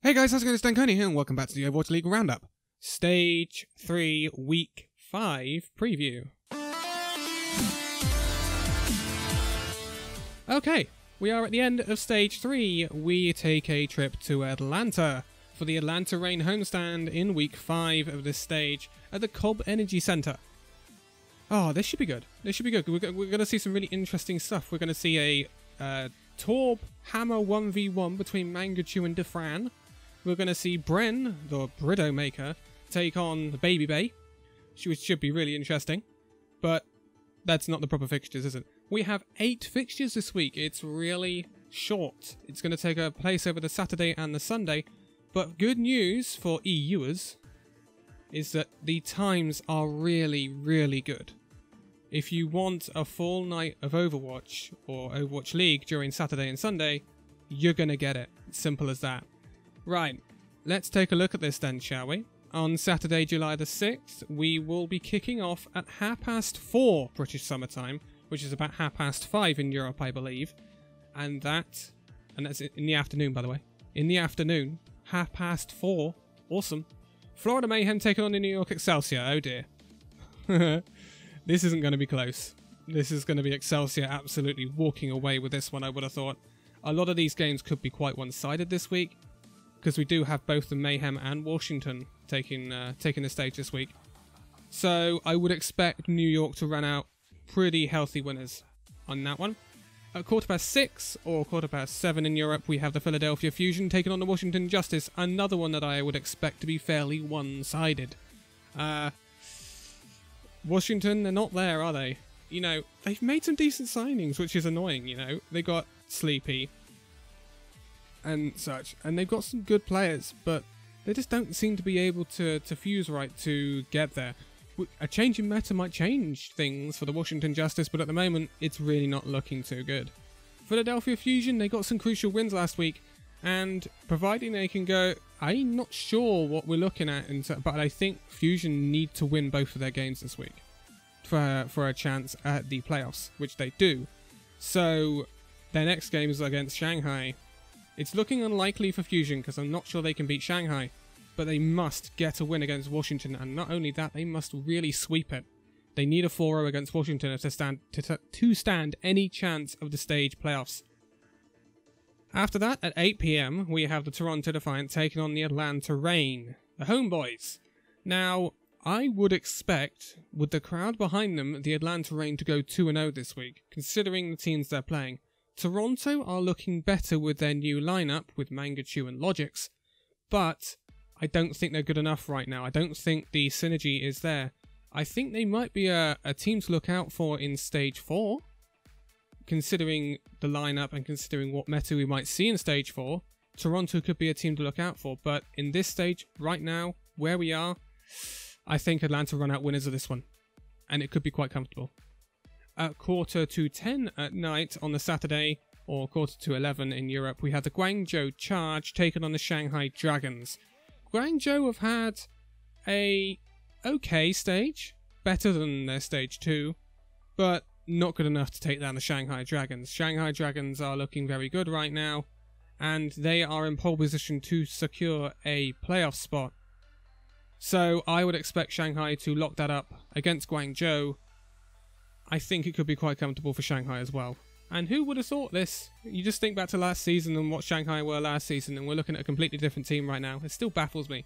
Hey guys, how's it going? It's Danconia here and welcome back to the Overwatch League Roundup. Stage 3, Week 5 preview. Okay, we are at the end of Stage 3. We take a trip to Atlanta for the Atlanta Reign homestand in Week 5 of this stage at the Cobb Energy Center. Oh, this should be good. This should be good. We're going to see some really interesting stuff. We're going to see a Torb Hammer 1v1 between Mangachu and Dafran. We're going to see Bren, the Brido Maker, take on the BabyBay, which should be really interesting. But that's not the proper fixtures, is it? We have 8 fixtures this week. It's really short. It's going to take place over the Saturday and the Sunday. But good news for EUers is that the times are really, really good. If you want a full night of Overwatch or Overwatch League during Saturday and Sunday, you're going to get it. Simple as that. Right, let's take a look at this then, shall we? On Saturday, July the 6th, we will be kicking off at 4:30 British Summer Time, which is about 5:30 in Europe, I believe. And that's in the afternoon, by the way. In the afternoon, 4:30. Awesome. Florida Mayhem taking on the New York Excelsior. Oh dear. This isn't going to be close. This is going to be Excelsior absolutely walking away with this one, I would have thought. A lot of these games could be quite one-sided this week, because we do have both the Mayhem and Washington taking the stage this week. So I would expect New York to run out pretty healthy winners on that one. At 6:15 or 7:15 in Europe, we have the Philadelphia Fusion taking on the Washington Justice, another one that I would expect to be fairly one-sided. Washington, they're not there, are they? You know, they've made some decent signings, which is annoying, you know. They got Sleepy and such, and they've got some good players, but they just don't seem to be able to fuse right to get there. A change in meta might change things for the Washington Justice, but at the moment it's really not looking too good. Philadelphia Fusion, they got some crucial wins last week, and providing they can go, I'm not sure what we're looking at, but I think Fusion need to win both of their games this week for a chance at the playoffs, which they do. So their next game is against Shanghai. It's looking unlikely for Fusion because I'm not sure they can beat Shanghai, but they must get a win against Washington, and not only that, they must really sweep it. They need a 4-0 against Washington to stand any chance of the stage playoffs. After that, at 8 PM, we have the Toronto Defiant taking on the Atlanta Reign, the homeboys. Now, I would expect, with the crowd behind them, the Atlanta Reign to go 2-0 this week, considering the teams they're playing. Toronto are looking better with their new lineup, with Mangachu and Logix, but I don't think they're good enough right now. I don't think the synergy is there. I think they might be a team to look out for in Stage 4, considering the lineup and considering what meta we might see in Stage 4. Toronto could be a team to look out for, but in this stage, right now, where we are, I think Atlanta run out winners of this one, and it could be quite comfortable. At 10:15 at night on the Saturday, or 11:15 in Europe, we have the Guangzhou Charge taking on the Shanghai Dragons. Guangzhou have had a okay stage, better than their Stage 2, but not good enough to take down the Shanghai Dragons. Shanghai Dragons are looking very good right now, and they are in pole position to secure a playoff spot. So I would expect Shanghai to lock that up against Guangzhou. I think it could be quite comfortable for Shanghai as well. And who would have thought this? You just think back to last season and what Shanghai were last season, and we're looking at a completely different team right now. It still baffles me.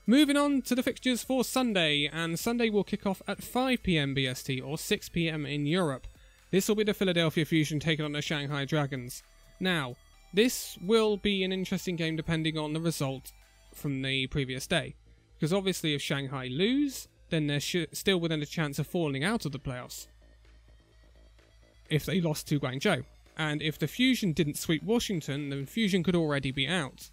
Moving on to the fixtures for Sunday, and Sunday will kick off at 5 PM BST or 6 PM in Europe. This will be the Philadelphia Fusion taking on the Shanghai Dragons. Now, this will be an interesting game depending on the result from the previous day. Because obviously if Shanghai lose, then they're still within a chance of falling out of the playoffs if they lost to Guangzhou. And if the Fusion didn't sweep Washington, then Fusion could already be out.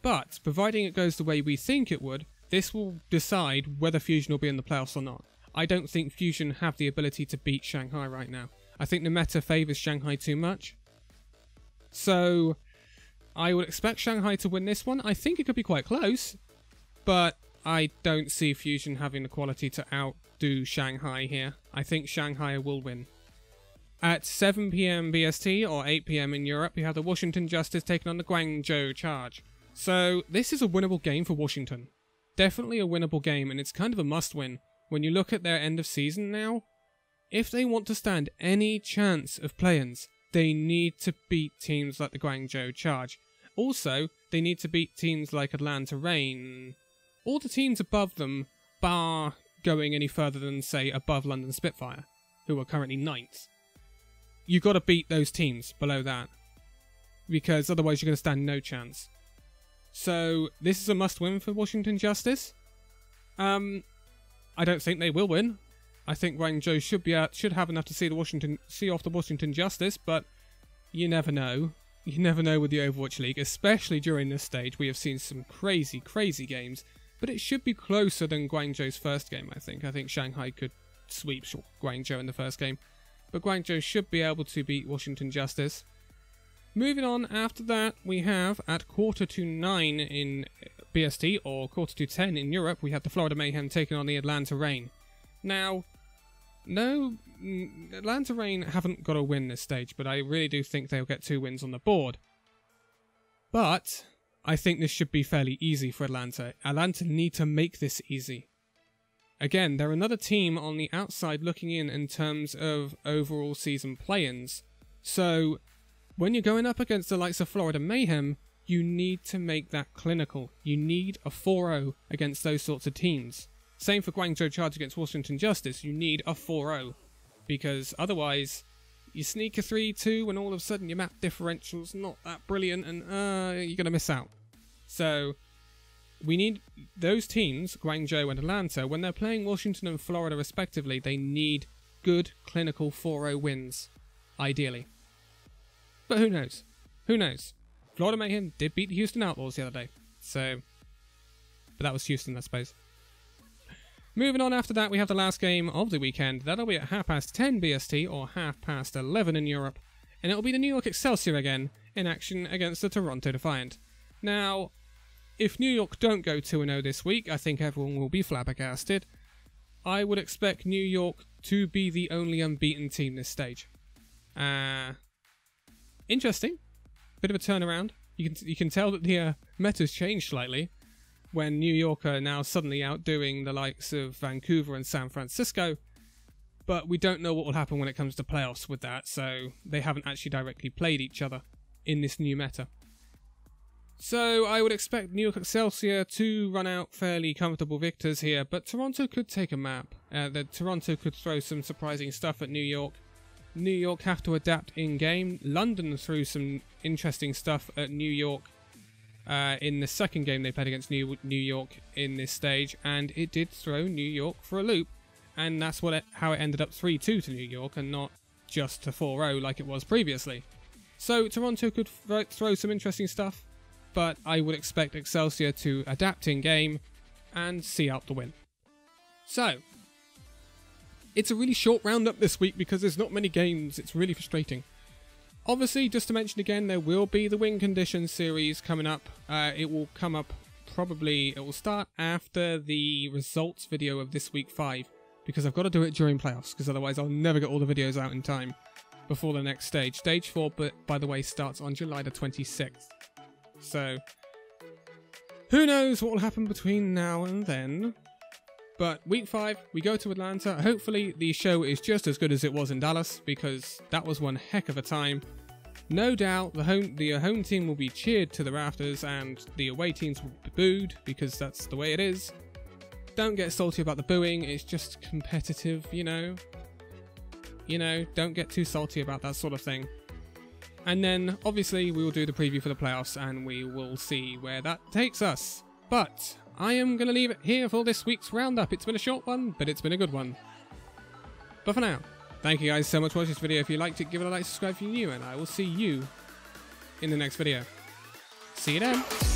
But, providing it goes the way we think it would, this will decide whether Fusion will be in the playoffs or not. I don't think Fusion have the ability to beat Shanghai right now. I think the meta favours Shanghai too much. So, I would expect Shanghai to win this one. I think it could be quite close, but I don't see Fusion having the quality to outdo Shanghai here. I think Shanghai will win. At 7 PM BST or 8 PM in Europe, we have the Washington Justice taking on the Guangzhou Charge. So this is a winnable game for Washington. Definitely a winnable game, and it's kind of a must-win. When you look at their end of season now, if they want to stand any chance of play-ins, they need to beat teams like the Guangzhou Charge. Also, they need to beat teams like Atlanta Reign. All the teams above them, bar going any further than, say, above London Spitfire, who are currently 9th. You've got to beat those teams below that, because otherwise you're going to stand no chance. So, this is a must-win for Washington Justice. I don't think they will win. I think Guangzhou should have enough to see off the Washington Justice, but you never know. You never know with the Overwatch League, especially during this stage. We have seen some crazy, crazy games, but it should be closer than Guangzhou's first game, I think. I think Shanghai could sweep Guangzhou in the first game, but Guangzhou should be able to beat Washington Justice. Moving on, after that, we have at 8:45 in BST, or 10:45 in Europe, we have the Florida Mayhem taking on the Atlanta Reign. Now, no, Atlanta Reign haven't got a win this stage, but I really do think they'll get 2 wins on the board. But I think this should be fairly easy for Atlanta. Atlanta need to make this easy. Again, they're another team on the outside looking in terms of overall season play-ins. So, when you're going up against the likes of Florida Mayhem, you need to make that clinical. You need a 4-0 against those sorts of teams. Same for Guangzhou Charge against Washington Justice. You need a 4-0. Because otherwise, you sneak a 3-2 and all of a sudden your map differential's not that brilliant and you're going to miss out. So, we need those teams, Guangzhou and Atlanta, when they're playing Washington and Florida respectively, they need good clinical 4-0 wins. Ideally. But who knows? Who knows? Florida Mayhem did beat the Houston Outlaws the other day. So, but that was Houston, I suppose. Moving on after that, we have the last game of the weekend. That'll be at 10:30 BST, or 11:30 in Europe. And it'll be the New York Excelsior again, in action against the Toronto Defiant. Now, if New York don't go 2-0 this week, I think everyone will be flabbergasted. I would expect New York to be the only unbeaten team this stage. Interesting. Bit of a turnaround. You can tell that the meta's changed slightly when New York are now suddenly outdoing the likes of Vancouver and San Francisco. But we don't know what will happen when it comes to playoffs with that, so they haven't actually directly played each other in this new meta. So I would expect New York Excelsior to run out fairly comfortable victors here, but Toronto could take a map. Toronto could throw some surprising stuff at New York. New York have to adapt in-game. London threw some interesting stuff at New York in the second game they played against New York in this stage, and it did throw New York for a loop, and that's how it ended up 3-2 to New York and not just to 4-0 like it was previously. So Toronto could throw some interesting stuff, but I would expect Excelsior to adapt in-game and see out the win. So, it's a really short roundup this week because there's not many games. It's really frustrating. Obviously, just to mention again, there will be the Win Conditions series coming up. It will come up it will start after the results video of this week 5, because I've got to do it during playoffs, because otherwise I'll never get all the videos out in time before the next stage. Stage 4, but by the way, starts on July the 26th. So, who knows what will happen between now and then. But week 5, we go to Atlanta. Hopefully the show is just as good as it was in Dallas, because that was one heck of a time. No doubt the home team will be cheered to the rafters and the away teams will be booed, because that's the way it is. Don't get salty about the booing, it's just competitive, you know. Don't get too salty about that sort of thing. And then, obviously, we will do the preview for the playoffs and we will see where that takes us. But I am going to leave it here for this week's roundup. It's been a short one, but it's been a good one. But for now, thank you guys so much for watching this video. If you liked it, give it a like, subscribe if you're new, and I will see you in the next video. See you then.